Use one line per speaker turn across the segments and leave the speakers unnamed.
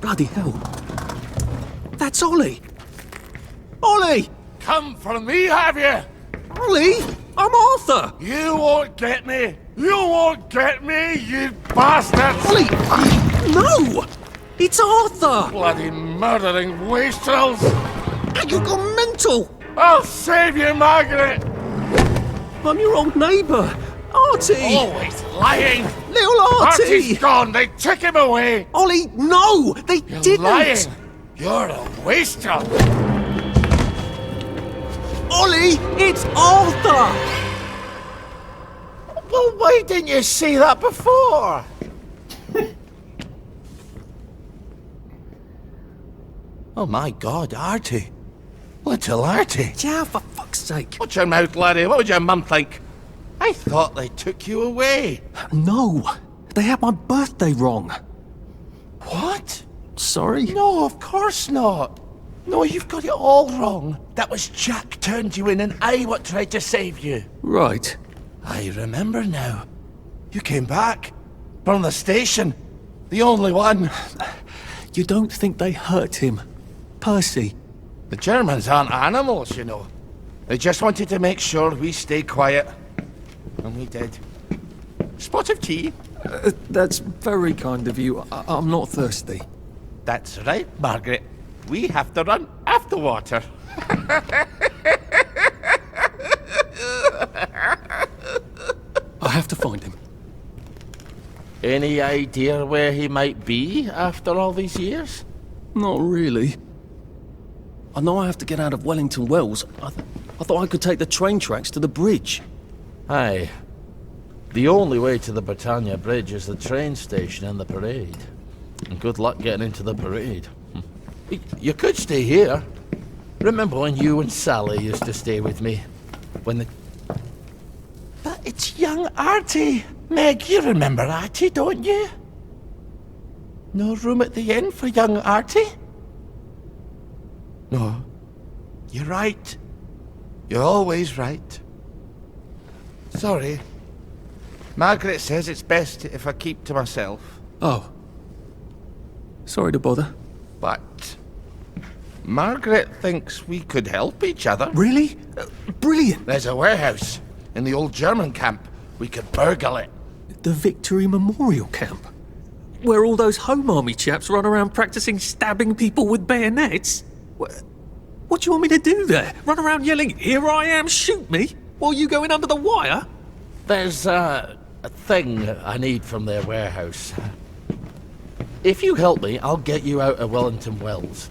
Bloody hell. That's Ollie. Ollie!
Come for me, have you?
Ollie! I'm Arthur!
You won't get me! You won't get me, you bastards!
Ollie! No! It's Arthur!
Bloody murdering wastrels!
You gone mental!
I'll save you, Margaret!
I'm your old neighbour, Artie!
Always lying!
Little Artie!
Artie's gone! They took him away!
Ollie, no! They
You're
didn't!
lying! You're a wastrel!
Ollie, it's Arthur!
Well, why didn't you say that before? Oh my God, Artie. Little Artie.
Yeah, for fuck's sake.
Watch your mouth, laddie. What would your mum think? I thought they took you away.
No, they had my birthday wrong.
What?
Sorry?
No, of course not. No, you've got it all wrong. That was Jack turned you in and I what tried to save you.
Right.
I remember now. You came back. From the station. The only one.
You don't think they hurt him? Percy?
The Germans aren't animals, you know. They just wanted to make sure we stay quiet. And we did. Spot of tea?
That's very kind of you. I'm not thirsty.
That's right, Margaret. We have to run after water.
I have to find him.
Any idea where he might be after all these years?
Not really. I know I have to get out of Wellington Wells. I thought I could take the train tracks to the bridge.
Aye. The only way to the Britannia Bridge is the train station and the parade. And good luck getting into the parade. You could stay here. Remember when you and Sally used to stay with me? When the... But it's young Artie. Meg, you remember Artie, don't you? No room at the inn for young Artie? No. You're right. You're always right. Sorry. Margaret says it's best if I keep to myself.
Oh. Sorry to bother.
But Margaret thinks we could help each other.
Really? Brilliant!
There's a warehouse in the old German camp. We could burgle it.
The Victory Memorial Camp? Where all those Home Army chaps run around practicing stabbing people with bayonets? What do you want me to do there? Run around yelling, "Here I am, shoot me," while you go in under the wire?
There's a thing I need from their warehouse. If you help me, I'll get you out of Wellington Wells.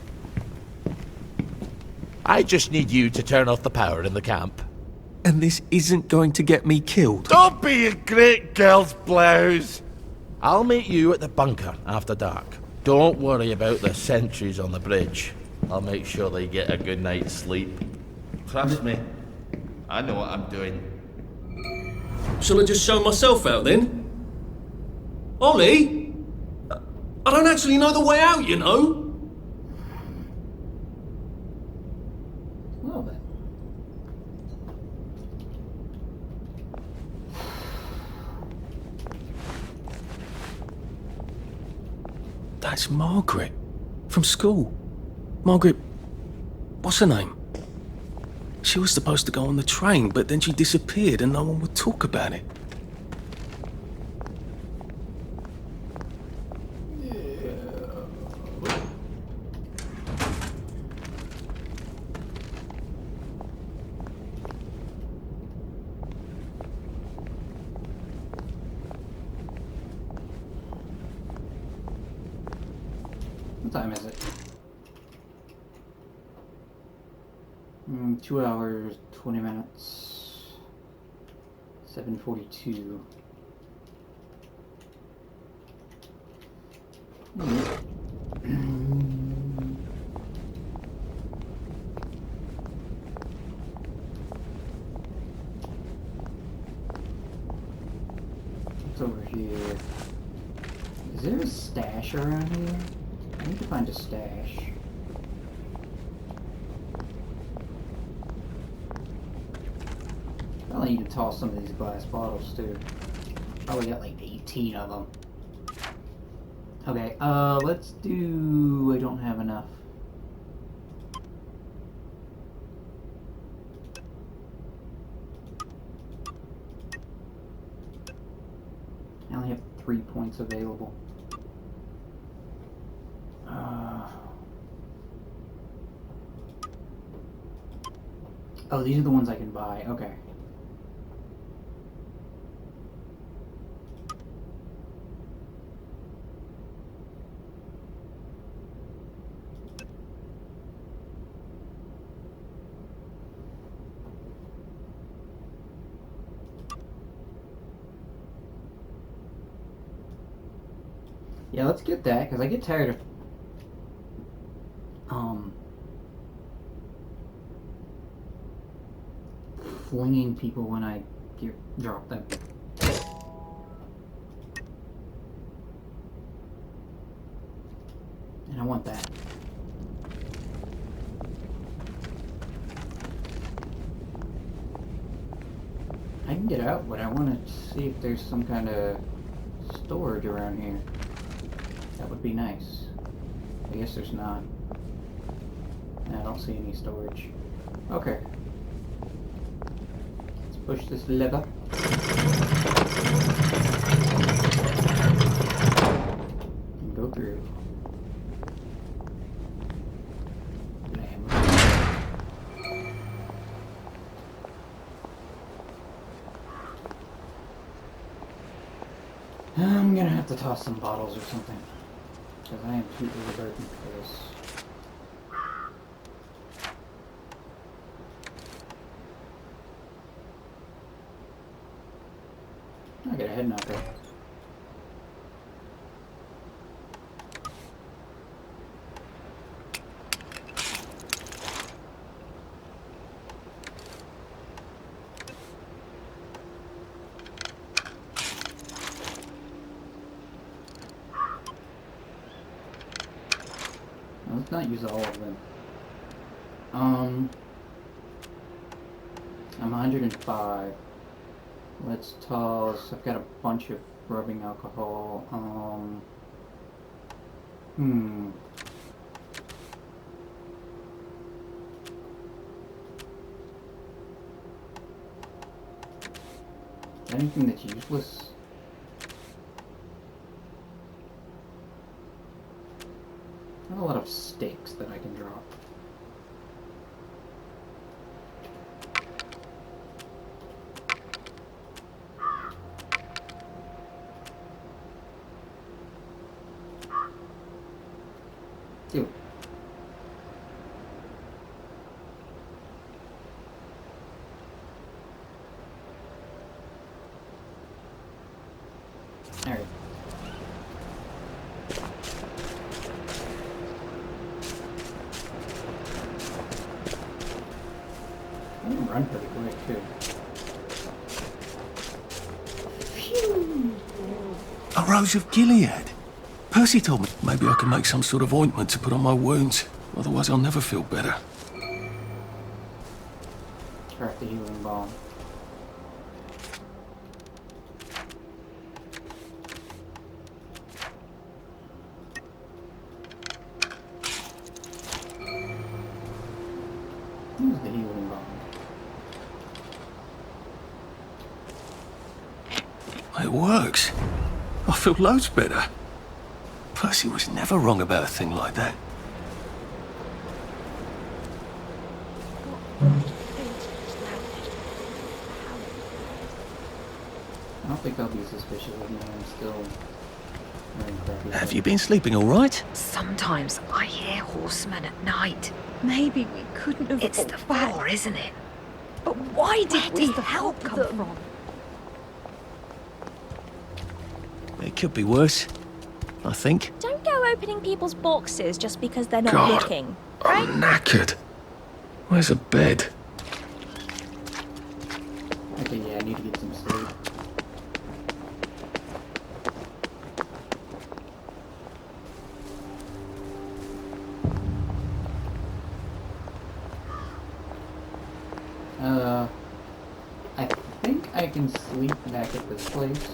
I just need you to turn off the power in the camp.
And this isn't going to get me killed.
Don't be a great girl's blouse. I'll meet you at the bunker after dark. Don't worry about the sentries on the bridge. I'll make sure they get a good night's sleep. Trust me, I know what I'm doing.
Shall I just show myself out then? Ollie? I don't actually know the way out, you know?
A little bit.
That's Margaret. From school. Margaret... what's her name? She was supposed to go on the train, but then she disappeared and no one would talk about it.
What time is it? 2 hours, 20 minutes. 7:42. What's over here? Is there a stash around here? I need to find a stash. I need to toss some of these glass bottles too. Probably got like 18 of them. Okay, let's do... I don't have enough. I only have 3 points available. Oh, these are the ones I can buy. Okay. Yeah, let's get that, because I get tired of flinging people when I drop them. And I want that. I can get out, but I want to see if there's some kind of storage around here. That would be nice. I guess there's not. I don't see any storage. Okay. Let's push this lever. And go through. Blam. I'm gonna have to toss some bottles or something. Because I am too overburdened for this. I got a head knocker. Let's not use all of them. I'm 105. Let's toss. I've got a bunch of rubbing alcohol. Anything that's useless? I have a lot of stakes that I can drop. Ew. Alright. I can run pretty quick too.
A Rose of Gilead. Percy told me maybe I could make some sort of ointment to put on my wounds. Otherwise I'll never feel better.
Craft the healing balm. Use the healing balm.
It works. I feel loads better. Percy was never wrong about a thing like that.
I don't think they'll be suspicious of me. I'm still wearing crappy
Have
clothes.
you been sleeping all right?
Sometimes I hear horsemen at night.
Maybe we couldn't have.
It's the
walked back.
floor, isn't it? But why did we
does the
help
help
them?
come from?
It could be worse, I think.
Don't go opening people's boxes just because they're not
God,
looking.
I'm knackered. Where's a bed?
Okay, yeah, I need to get some sleep. I think I can sleep back at this place.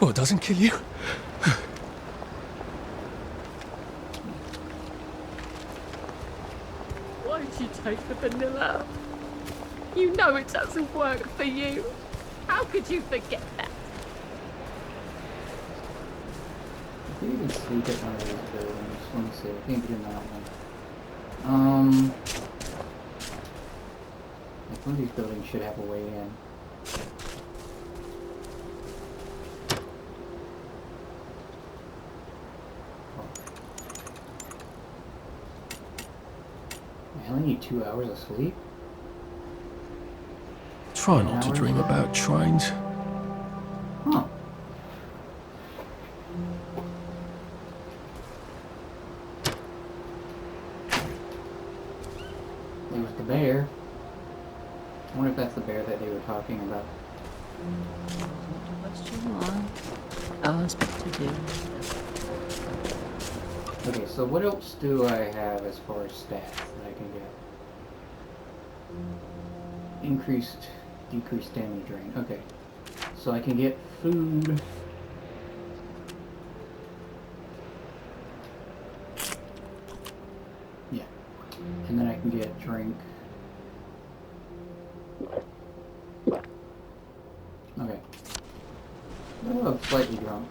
What doesn't kill you?
Why'd you take the vanilla? You know it doesn't work for you. How could you forget that?
I think you can sleep at one of these buildings. Let me see. I think you're not one. Like one of these buildings should have a way in. I only need 2 hours of sleep?
Try not to dream about trains.
Huh. There was the bear. I wonder if that's the bear that they were talking about.
Asked to do.
Okay, so what else do I have as far as stats that I can get? Increased, decreased stamina drain. Okay. So I can get food. Yeah. And then I can get drink. Okay. Oh, I'm slightly drunk.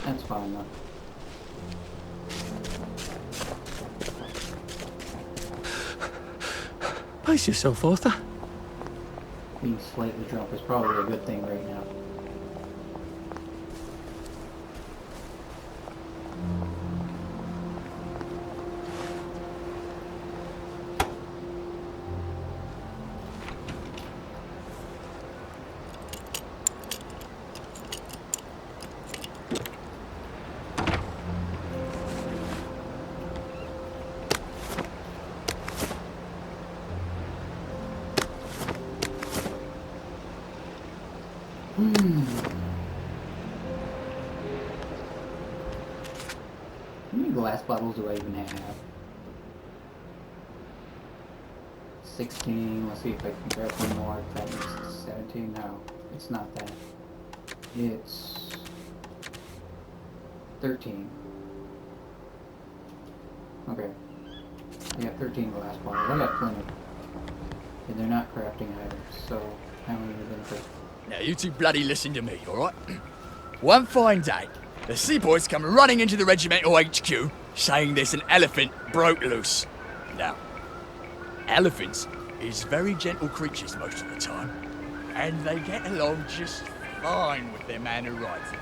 That's fine though.
Pace yourself, Arthur.
Being slightly drunk is probably a good thing right now. How many glass bottles do I even have? 16. Let's see if I can grab one more. That is 17. No, it's not that. It's 13. Okay. I got 13 glass bottles. I got plenty. And they're not crafting items, so how many are going to take?
Now, you two bloody listen to me, alright? One fine day, the seaboys come running into the regimental HQ, saying there's an elephant broke loose. Now, elephants is very gentle creatures most of the time, and they get along just fine with their man who rides them.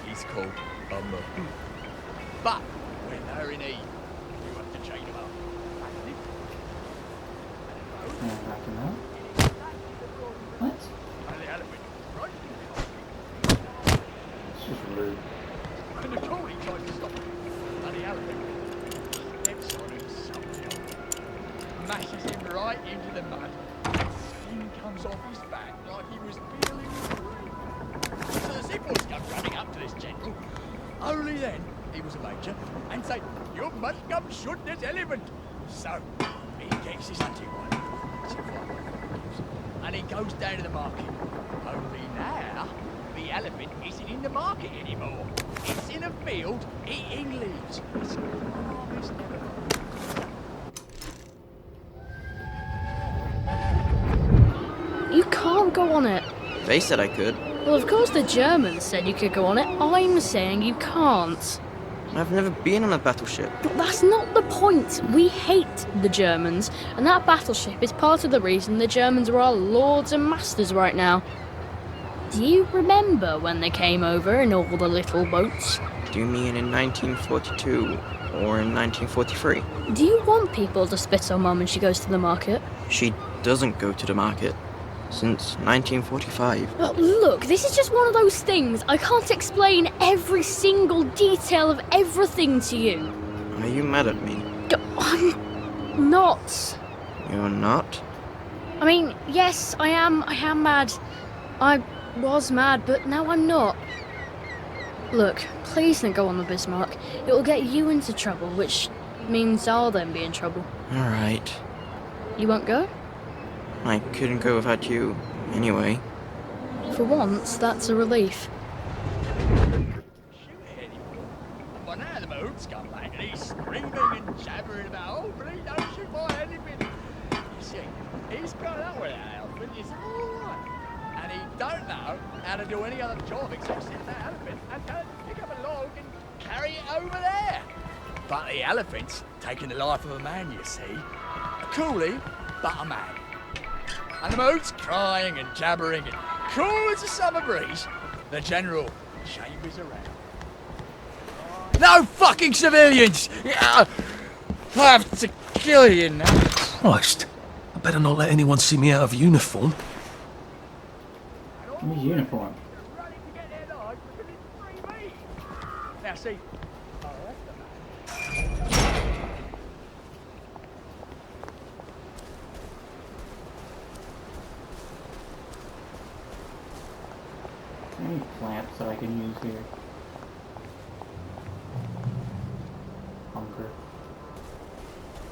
He's called a mahout. But when they're in heat, you have to chain them up.
Can I back him out? What?
And the elephant right
It's just rude.
and the Tory tries to stop him. And the elephant steps on him somehow, mashes him right into the mud. Skin comes off his back like he was peeling through. So the seaboys come running up to this general. Only then he was a major and say, "You must come shoot this elephant." So he gets his hunting rifle, and he goes down to the market. Only now, the elephant isn't in the market anymore. It's in a field eating leaves. It's harvest never.
You can't go on it.
They said I could.
Well, of course the Germans said you could go on it. I'm saying you can't.
I've never been on a battleship.
But that's not the point. We hate the Germans, and that battleship is part of the reason the Germans are our lords and masters right now. Do you remember when they came over in all the little boats?
Do you mean in 1942 or in 1943?
Do you want people to spit on Mum when she goes to the market?
She doesn't go to the market since 1945.
Well, look, this is just one of those things. I can't explain every single detail of everything to you.
Are you mad at me?
I'm not.
You're not?
I mean, yes, I am mad. I was mad, but now I'm not. Look, please don't go on the Bismarck. It will get you into trouble, which means I'll then be in trouble.
Alright.
You won't go?
I couldn't go without you, anyway.
For once, that's a relief.
come back and he's screaming and jabbering about, oh, please don't shoot my elephant. You see, he's got up with that elephant, it's alright. And he don't know how to do any other job except sit that elephant and go pick up a log and carry it over there. But the elephant's taking the life of a man, you see. A coolie, but a man. And the mood's crying and jabbering and cool as a summer breeze. The general chambers around. No fucking civilians! I have to kill you now.
Christ. I better not let anyone see me out of uniform.
Where's uniform?
Running to get their lives because it's free meat. Now see, oh, that's the man.
Any plants that I can use here? Hunger.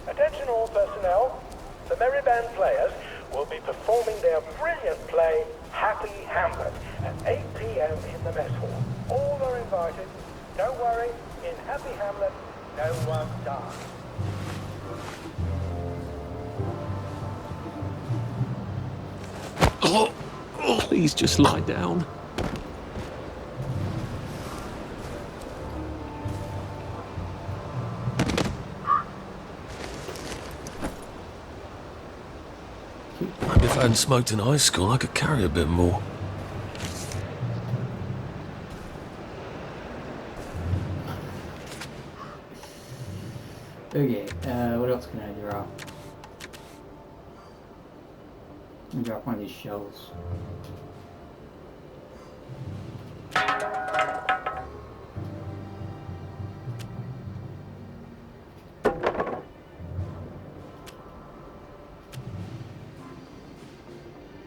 Attention all personnel. The Merry Band players will be performing their brilliant play, Happy Hamlet, at 8 p.m. in the mess hall. All are invited. Don't worry, in Happy Hamlet, no one dies.
Please just lie down. Maybe if I hadn't smoked in high school, I could carry a bit more.
Okay, what else can I draw? Let me drop one of these shells.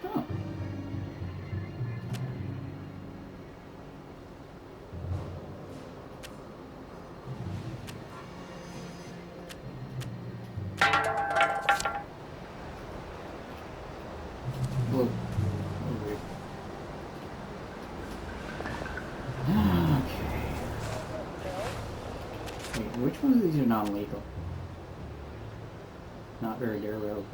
Oh. Whoa. Weird. Okay. Wait, which ones of these are non-lethal? Not very durable.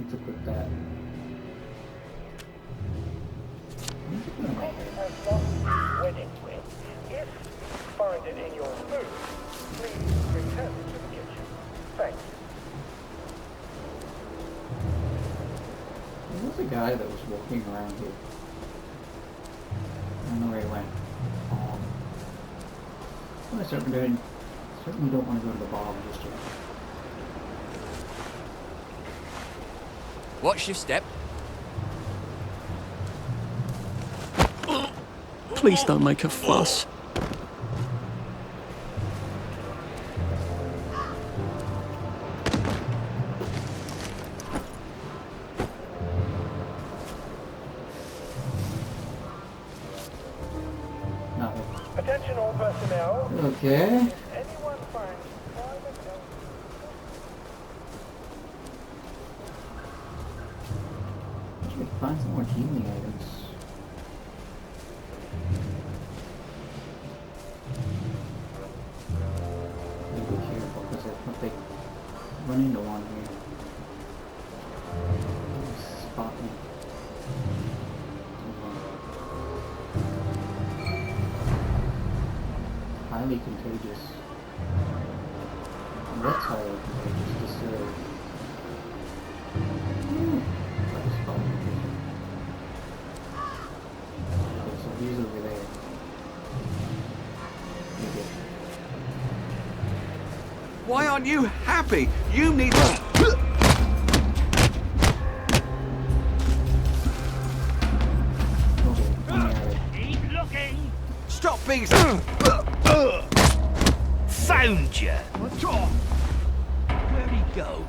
Let's equip that.
Has lost wedding ring. If you find it in your food, please return it to the kitchen. Thank you.
There was a guy that was walking around here. I don't know where he went. Well, I certainly don't want to go to the bottom just yet.
Watch your step.
Please don't make a fuss.
Nothing.
Attention all personnel.
Okay.
Anyone finds private health.
I should find some more healing items. Be careful because I think they run into one here. Spot me. Highly contagious. What's highly contagious? Disturb. That was fun. Okay, so he's over there. Okay.
Why aren't you happy? You need...
Keep looking.
Stop being...
Found you. Where'd he go?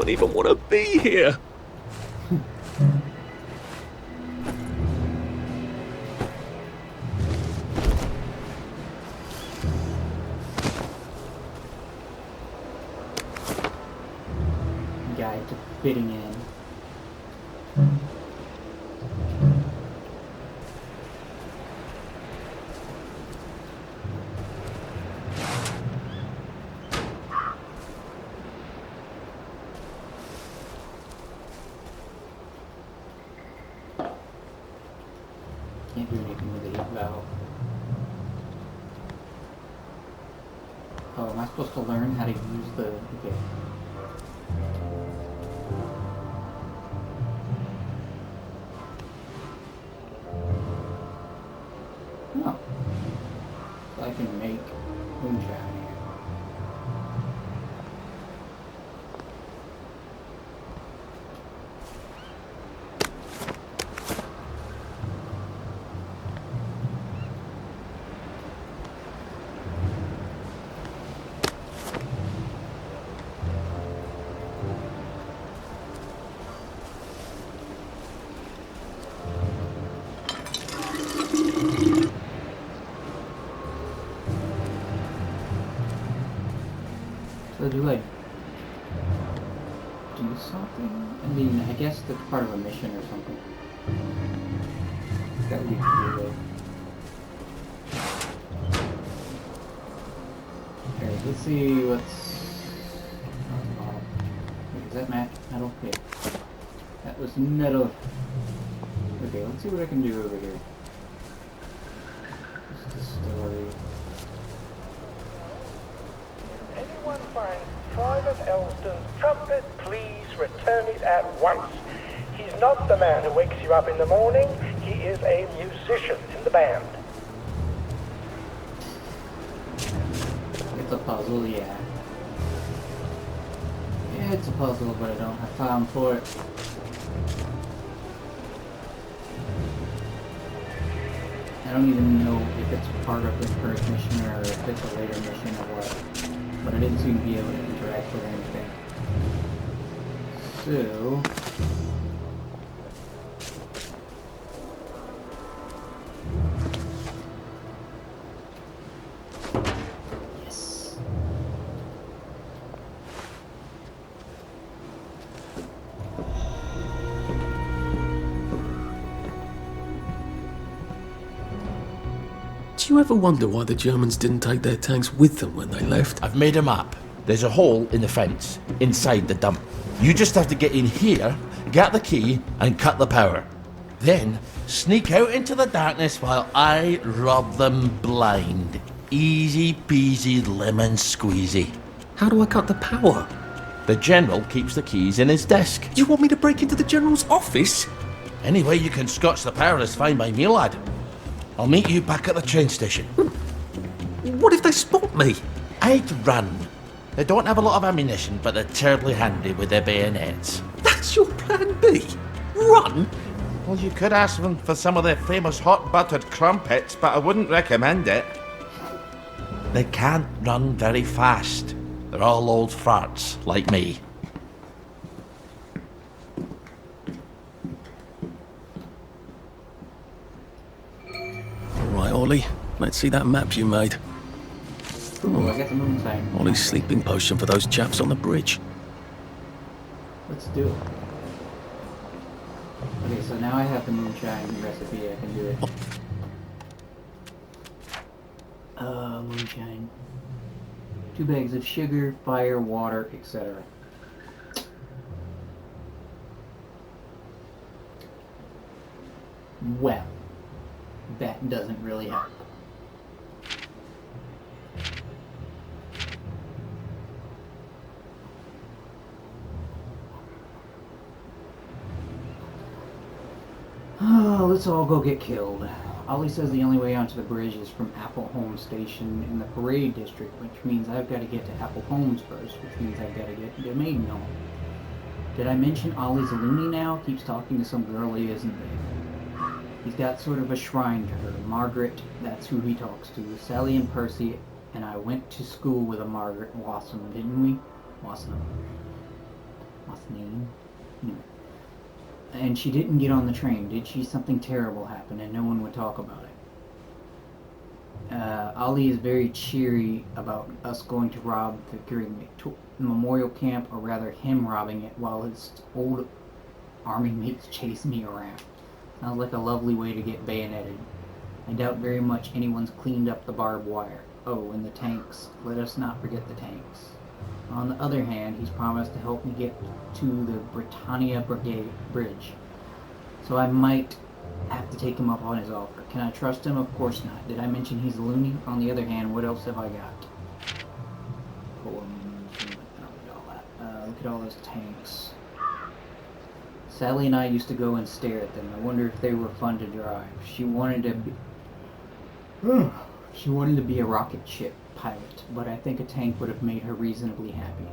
don't even want to be here.
Guide to fitting in. Can't do anything with the heat valve. Oh, am I supposed to learn how to use the... Okay. Oh. So I can make moonshine here. So do I do something? I mean, I guess that's part of a mission or something. That we can do it. Okay, let's see what's... Wait, is that metal? Okay. That was metal. Okay, let's see what I can do over here. What's the story?
Anyone finds Private Elston's trumpet, please return it at once. He's not the man who wakes you up in the morning. He is a musician in the band.
It's a puzzle, yeah. Yeah, it's a puzzle, but I don't have time for it. I don't even know if it's part of the first mission or if it's a later mission or what. But I didn't seem to be able to interact with anything. So... Yes.
Do you ever wonder why the Germans didn't take their tanks with them when they left?
I've made a map. There's a hole in the fence, inside the dump. You just have to get in here, get the key, and cut the power. Then, sneak out into the darkness while I rob them blind. Easy peasy lemon squeezy.
How do I cut the power?
The General keeps the keys in his desk.
You want me to break into the General's office?
Any way you can scotch the power is fine by me, lad. I'll meet you back at the train station.
What if they spot me?
I'd run. They don't have a lot of ammunition, but they're terribly handy with their bayonets.
That's your plan B? Run?
Well, you could ask them for some of their famous hot buttered crumpets, but I wouldn't recommend it. They can't run very fast. They're all old farts, like me.
Right, Ollie, let's see that map you made.
Ooh, I got the moonshine.
Ollie's sleeping potion for those chaps on the bridge.
Let's do it. Okay, so now I have the moonshine recipe, I can do it. Moonshine. 2 bags of sugar, fire, water, etc. Well, that doesn't really help. Oh, let's all go get killed. Ollie says the only way onto the bridge is from Apple Home Station in the Parade District, which means I've got to get to Apple Homes first, which means I've got to get to Maidenhall. Did I mention Ollie's a loony now? Keeps talking to some girl he isn't there. He's got sort of a shrine to her. Margaret, that's who he talks to. Sally and Percy and I went to school with a Margaret Wassam, didn't we? Wassam. last name. Anyway. And she didn't get on the train. Did she? Something terrible happened and no one would talk about it. Ali is very cheery about us going to rob the Green Memorial Camp, or rather him robbing it while his old army mates chase me around. Sounds like a lovely way to get bayoneted. I doubt very much anyone's cleaned up the barbed wire. Oh, and the tanks. Let us not forget the tanks. On the other hand, he's promised to help me get to the Britannia Bridge. So I might have to take him up on his offer. Can I trust him? Of course not. Did I mention he's a loony? On the other hand, what else have I got? Look at all those tanks. Sally and I used to go and stare at them. I wonder if they were fun to drive. She wanted to be a rocket ship pilot, but I think a tank would have made her reasonably happy.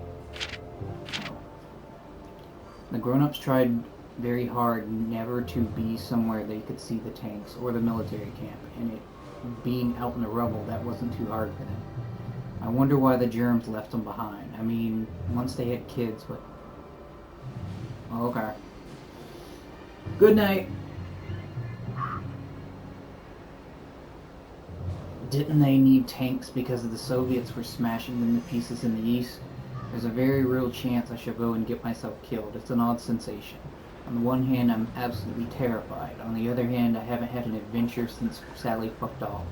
The grown-ups tried very hard never to be somewhere they could see the tanks or the military camp, and it being out in the rubble, that wasn't too hard for them. I wonder why the germs left them behind. I mean, once they had kids, but... Oh, okay. Good night. Didn't they need tanks because the Soviets were smashing them to pieces in the East? There's a very real chance I shall go and get myself killed. It's an odd sensation. On the one hand, I'm absolutely terrified. On the other hand, I haven't had an adventure since Sally fucked off.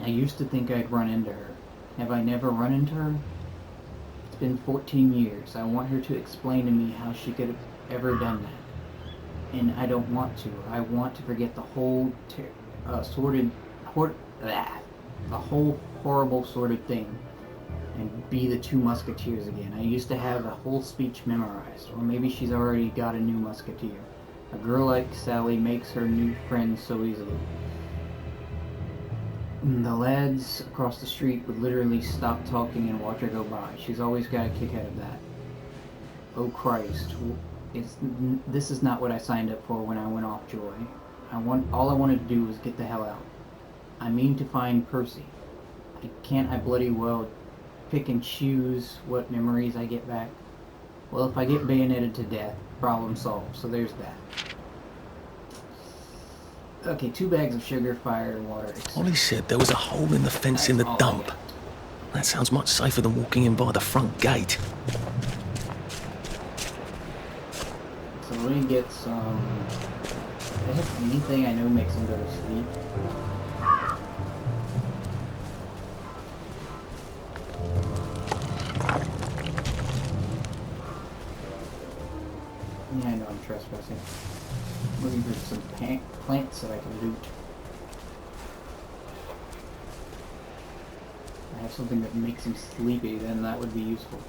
I used to think I'd run into her. Have I never run into her? It's been 14 years. I want her to explain to me how she could have ever done that. And I don't want to. I want to forget the whole the whole horrible sordid thing and be the two musketeers again. I used to have a whole speech memorized, or maybe she's already got a new musketeer. A girl like Sally makes her new friends so easily. The lads across the street would literally stop talking and watch her go by. She's always got a kick out of that. Oh Christ. This is not what I signed up for when I went off Joy. All I wanted to do was get the hell out. I mean to find Percy. Can't I bloody well pick and choose what memories I get back? Well, if I get bayoneted to death, problem solved. So there's that. Okay, 2 bags of sugar, fire, and water.
Ollie said there was a hole in the fence in the dump. That sounds much safer than walking in by the front gate.
So let me get some... Do I have anything I know makes them go to sleep? Yeah, I know I'm trespassing. Looking for some plants that I can loot. I have something that makes him sleepy, then that would be useful.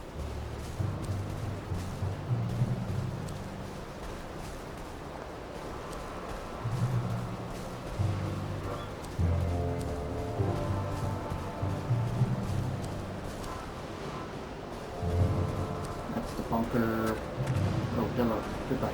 That's the bunker. Oh, hello. Goodbye.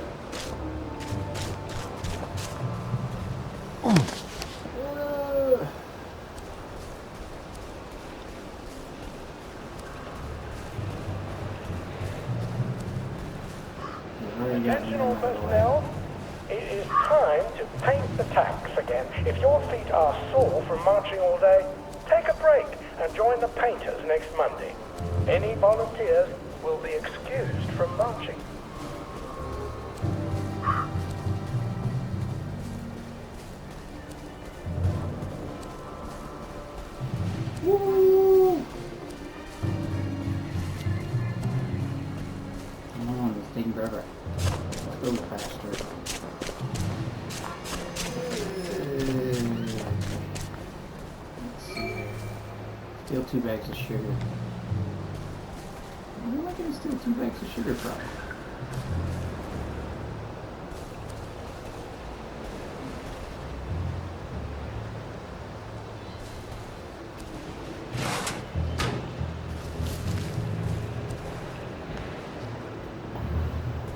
Attention all personnel, it is time to paint the tanks again. If your feet are sore from marching all day, take a break and join the painters next Monday. Any volunteers will be excused from marching.
Woo! Come on, it's taking forever. Let's go faster. Let's see. Steal 2 bags of sugar. Where am I going to steal 2 bags of sugar from?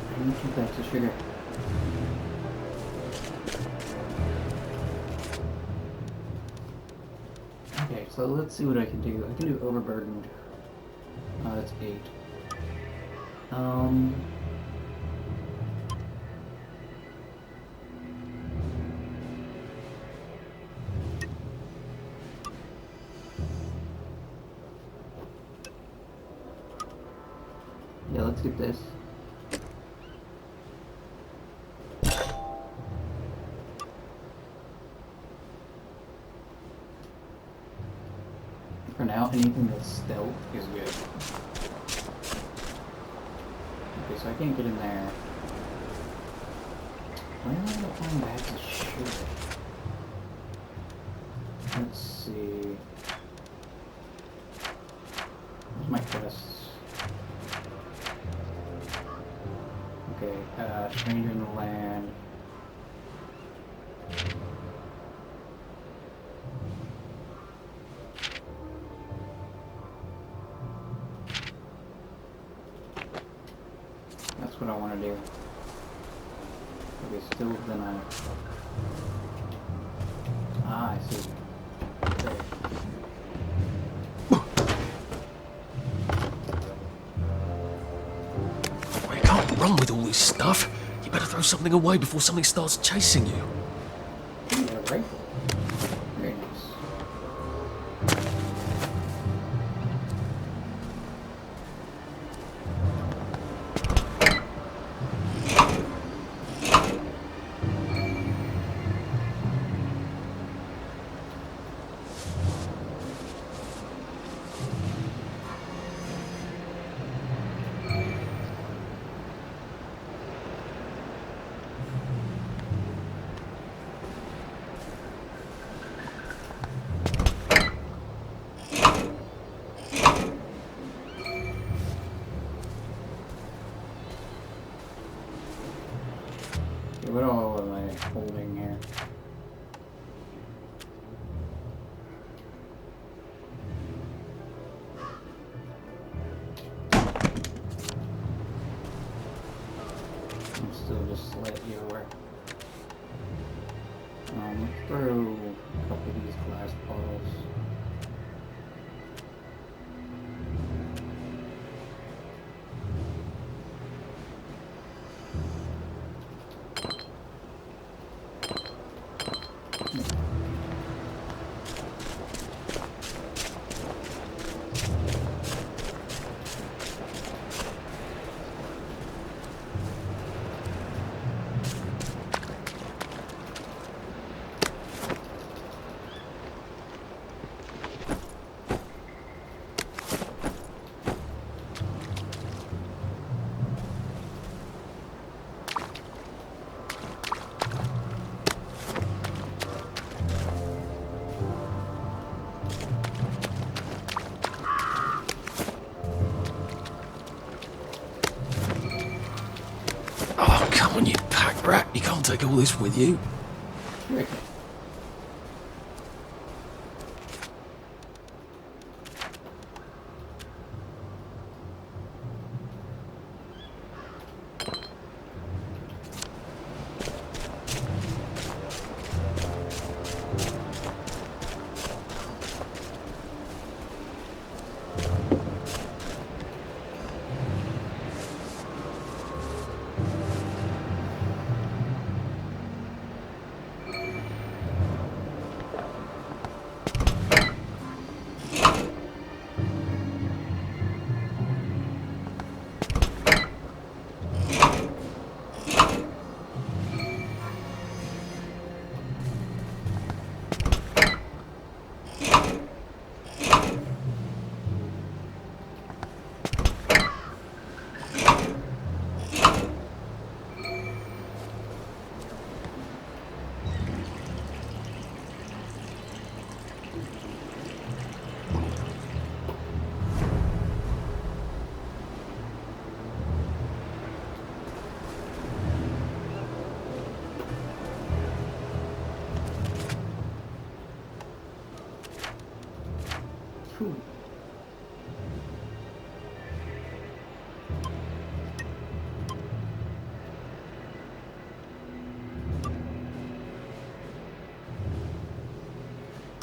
I need 2 bags of sugar. Okay, so let's see what I can do. I can do overburdened. That's 8. Yeah, let's get this. For now, anything that's stealth is good. Okay, so I can't get in there. Where am I gonna find bags of shit? Let's see. Where's my quests? Okay, stranger in the land. That's what I want to do. Okay, still then I see. Okay.
You can't run with all this stuff. You better throw something away before something starts chasing you.
Yeah, rifle. Very nice. Okay, what all am I holding here? I'm still just slightly aware. Let's throw a couple of these glass bottles.
Oh, come on, you pack rat. You can't take all this with you.
Rick. Whew.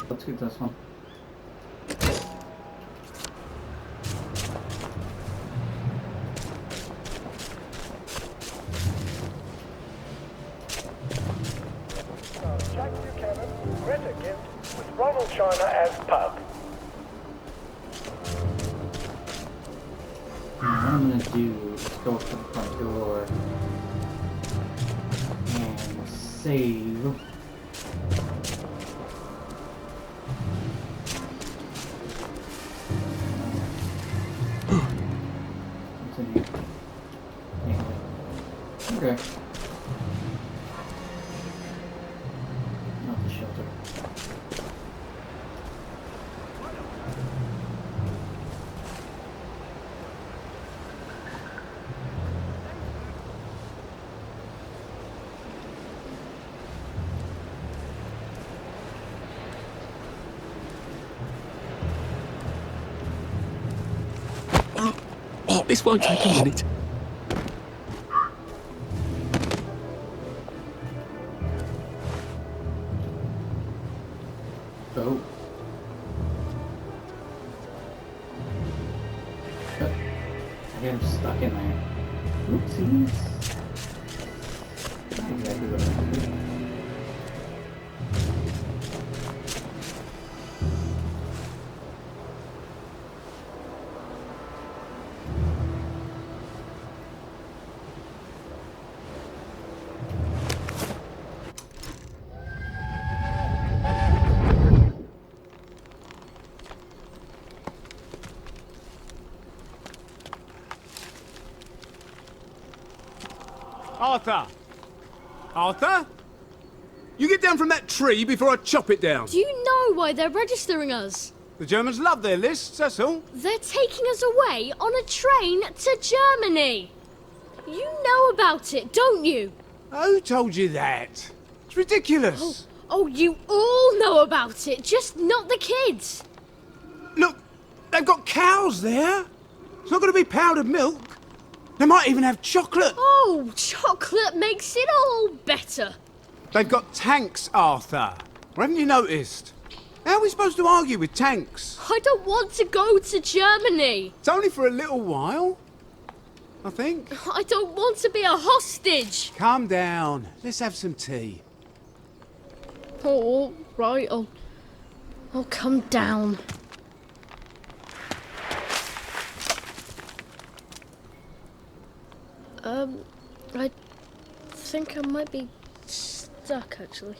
Let's get this one.
China as pub.
Now, what I'm gonna do is go up to the front door and save. Continue. Okay. Not the shelter.
Oh, this won't take a minute.
Oh. I get him stuck in there. Oopsies. Not exactly what I wanted to do.
Arthur! Arthur? You get down from that tree before I chop it down.
Do you know why they're registering us?
The Germans love their lists, that's all.
They're taking us away on a train to Germany. You know about it, don't you?
Who told you that? It's ridiculous.
Oh, you all know about it, just not the kids.
Look, they've got cows there. It's not going to be powdered milk. They might even have chocolate.
Oh, chocolate makes it all better.
They've got tanks, Arthur. Or haven't you noticed? How are we supposed to argue with tanks?
I don't want to go to Germany.
It's only for a little while, I think.
I don't want to be a hostage.
Calm down. Let's have some tea.
Oh, right, I'll come down. I think I might be stuck, actually.